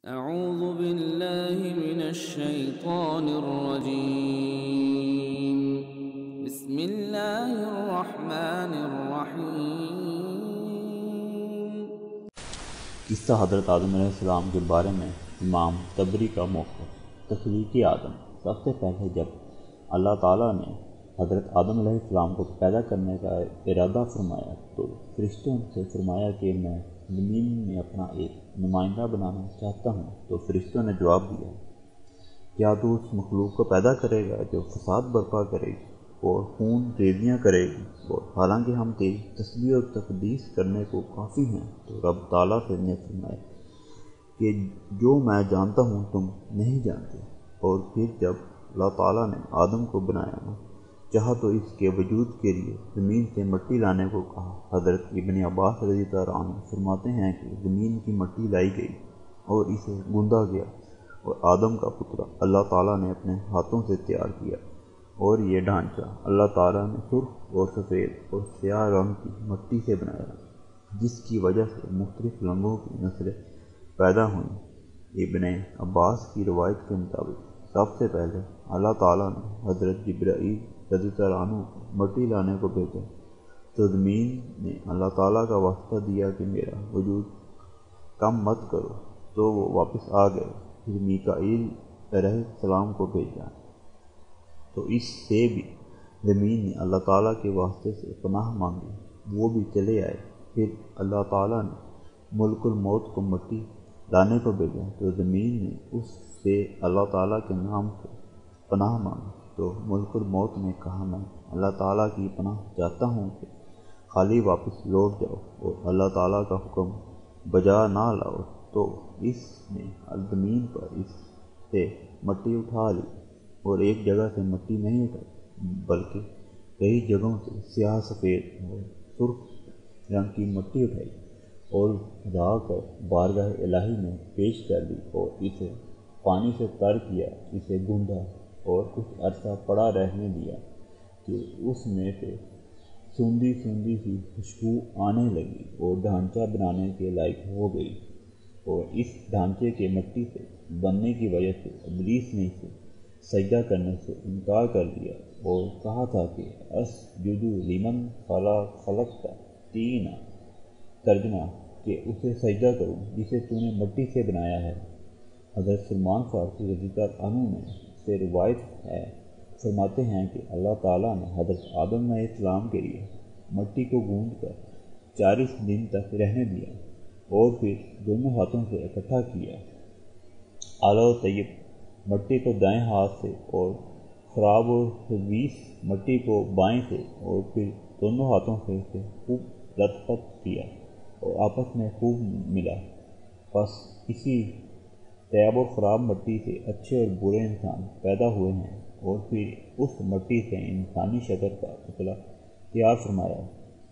أعوذ بالله من الشيطان الرجيم بسم الله الرحمن الرحيم قصہ حضرت آدم علیہ السلام کے بارے میں امام طبری کا موقف۔ تخلیق آدم۔ سب سے پہلے جب اللہ تعالیٰ نے حضرت آدم علیہ السلام کو پیدا کرنے کا ارادہ فرمایا تو فرشتوں سے فرمایا کہ میں زمین میں اپنا ایک نمائندہ بنانا چاہتا ہوں، تو فرشتوں نے جواب دیا، کیا تو اس مخلوق کو پیدا کرے گا جو فساد برپا کرے گی اور خون ریزیاں کرے گی، اور حالانکہ ہم تیری تسبیح اور تقدیس کرنے کو کافی ہیں۔ تو رب تعالیٰ سے نے فرمایا کہ جو میں جانتا ہوں تم نہیں جانتے۔ اور پھر جب اللہ تعالیٰ نے آدم کو بنایا چاہا تو اس کے وجود کے لیے زمین سے مٹی لانے کو کہا۔ حضرت ابن عباس رضی اللہ عنہ فرماتے ہیں کہ زمین کی مٹی لائی گئی اور اسے گوندا گیا، اور آدم کا پترا اللہ تعالیٰ نے اپنے ہاتھوں سے تیار کیا، اور یہ ڈھانچہ اللہ تعالیٰ نے سرخ اور سفید اور سیاہ رنگ کی مٹی سے بنایا، جس کی وجہ سے مختلف رنگوں کی نسلیں پیدا ہوئیں۔ ابن عباس کی روایت کے مطابق سب سے پہلے اللہ تعالیٰ نے حضرت جبرائیل رضی اللہ عنہ کو مٹی لانے کو بھیجا، تو زمین نے اللہ تعالیٰ کا واسطہ دیا کہ میرا وجود کم مت کرو، تو وہ واپس آ گئے۔ پھر میکائیل علیہ السلام کو بھیجا، تو اس سے بھی زمین نے اللہ تعالیٰ کے واسطے سے پناہ مانگی، وہ بھی چلے آئے۔ پھر اللہ تعالیٰ نے ملک الموت کو مٹی لانے کو بھیجا، تو زمین نے اس سے اللہ تعالیٰ کے نام سے پناہ مانگی، تو ملک الموت نے کہا میں اللہ تعالیٰ کی پناہ چاہتا ہوں کہ خالی واپس لوٹ جاؤ اور اللہ تعالیٰ کا حکم بجا نہ لاؤ۔ تو اس نے زمین پر اس سے مٹی اٹھا لی، اور ایک جگہ سے مٹی نہیں اٹھائی بلکہ کئی جگہوں سے سیاہ سفید اور سرخ رنگ کی مٹی اٹھائی اور لا کر بارگاہ الہی میں پیش کر دی، اور اسے پانی سے تر کیا، اسے گوندا اور کچھ عرصہ پڑا رہنے دیا کہ اس میں سے سوندھی سوندھی سی خوشبو آنے لگی اور ڈھانچہ بنانے کے لائق ہو گئی۔ اور اس ڈھانچے کے مٹی سے بننے کی وجہ سے ابلیس نے اسے سجدہ کرنے سے انکار کر دیا اور کہا تھا کہ اسجد لمن خلقت طینا، ترجمہ کہ اسے سجدہ کروں جسے تو نے مٹی سے بنایا ہے۔ حضرت سلمان فارسی رضی اللہ عنہ نے سے روایت ہے، فرماتے ہیں کہ اللہ تعالیٰ نے حضرت آدم علیہ السلام کے لیے مٹی کو گوندھ کر 40 دن تک رہنے دیا، اور پھر دونوں ہاتھوں سے اکٹھا کیا، اعلیٰ و طیب مٹی کو دائیں ہاتھ سے اور خراب و خبیث مٹی کو بائیں سے، اور پھر دونوں ہاتھوں سے اسے خوب لطفت کیا اور آپس میں خوب ملا۔ بس اسی طیب و خراب مٹی سے اچھے اور برے انسان پیدا ہوئے ہیں، اور پھر اس مٹی سے انسانی شکل کا پتلا تیار فرمایا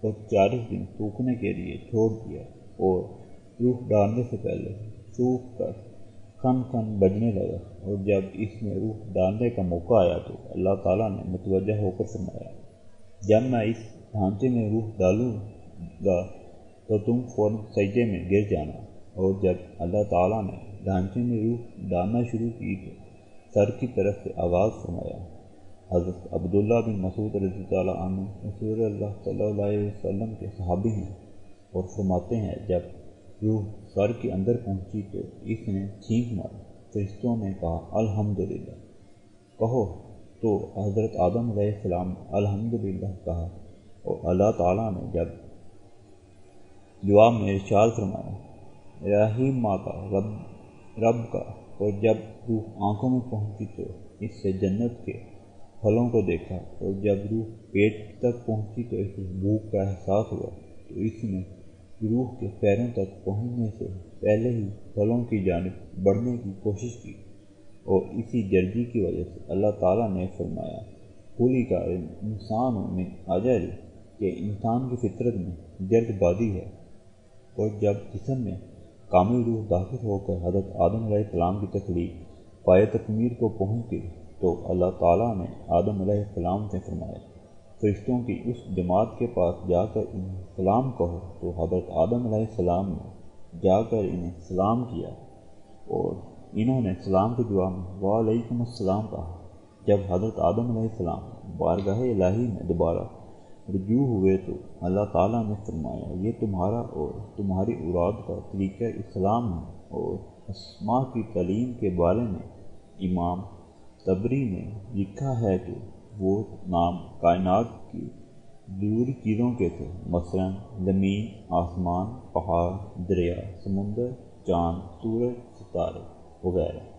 اور 40 دن سوکھنے کے لیے چھوڑ دیا، اور روح ڈالنے سے پہلے سوکھ کر کھن کھن بجنے لگا، اور جب اس میں روح ڈالنے کا موقع آیا تو اللہ تعالیٰ نے متوجہ ہو کر فرمایا، جب میں اس ڈھانچے میں روح ڈالوں گا تو تم فوراً سجدے میں گر جانا۔ اور جب اللہ تعالیٰ نے ڈھانچے میں روح ڈالنا شروع کی تو سر کی طرف سے آغاز فرمایا۔ حضرت عبداللہ بن مسعود رضی اللہ عنہ رسول اللہ صلی اللہ علیہ وسلم کے صحابی ہیں، اور فرماتے ہیں جب روح سر کے اندر پہنچی تو اس نے چھینک ماری، فرشتوں نے کہا الحمدللہ کہو، تو حضرت آدم علیہ السلام نے الحمدللہ کہا، اور اللہ تعالیٰ نے جب جواب میں ارشاد فرمایا رحیم ماں کا رب کا، اور جب روح آنکھوں میں پہنچی تو اس سے جنت کے پھلوں کو دیکھا، اور جب روح پیٹ تک پہنچی تو اسے بھوک کا احساس ہوا، تو اس نے روح کے پیروں تک پہنچنے سے پہلے ہی پھلوں کی جانب بڑھنے کی کوشش کی، اور اسی جلدی کی وجہ سے اللہ تعالیٰ نے فرمایا خلق الانسان من عجل، کہ انسان کی فطرت میں جلد بازی ہے۔ اور جب جسم میں کامل روح داخل ہو کر حضرت آدم علیہ السلام کی تخلیق پائے تکمیل کو پہنچ گئی تو اللہ تعالیٰ نے آدم علیہ السلام سے فرمایا فرشتوں کی اس جماعت کے پاس جا کر انہیں سلام کہو، تو حضرت آدم علیہ السلام نے جا کر انہیں سلام کیا، اور انہوں نے سلام کے جواب میں وعلیکم السلام کہا۔ جب حضرت آدم علیہ السلام بارگاہ الہی میں دوبارہ رجوع ہوئے تو اللہ تعالیٰ نے فرمایا یہ تمہارا اور تمہاری اولاد کا طریقہ اسلام ہے۔ اور اسماء کی تعلیم کے بارے میں امام طبری نے لکھا ہے کہ وہ نام کائنات کی ضروری چیزوں کے تھے، مثلاً زمین، آسمان، پہاڑ، دریا، سمندر، چاند، سورج، ستارے وغیرہ۔